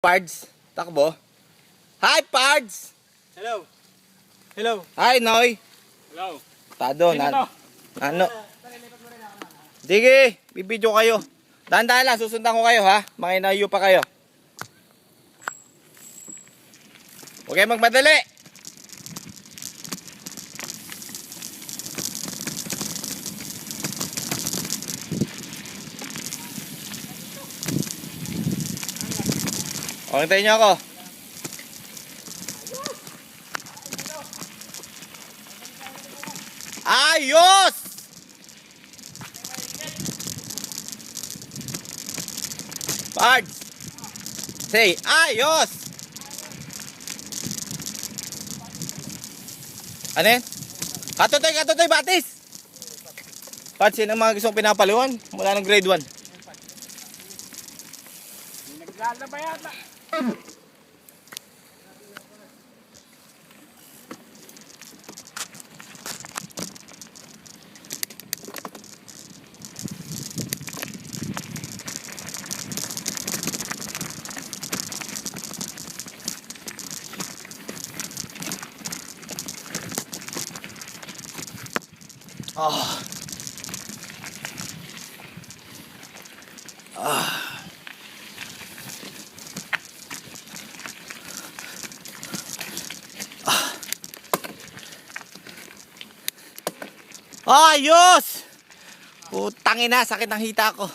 Pards, takbo. Hi, Pards! Hello. Hello. Hi, Noy. Hello. Tado, Sino to? ano? Sige, bibidyo kayo. Dahan-dahan lang, susundan ko kayo ha. Makinayo pa kayo. Huwag kayo magmadali. O, hintayin niyo ako. Ayos! Pards! Say, ayos! Ano yan? Katutoy, batis! Pards, yun ang mga gustong pinapaliwan mula ng grade 1. Naglalaba yata. Ah. Ayos! Putang ina, sakit ng hita ko.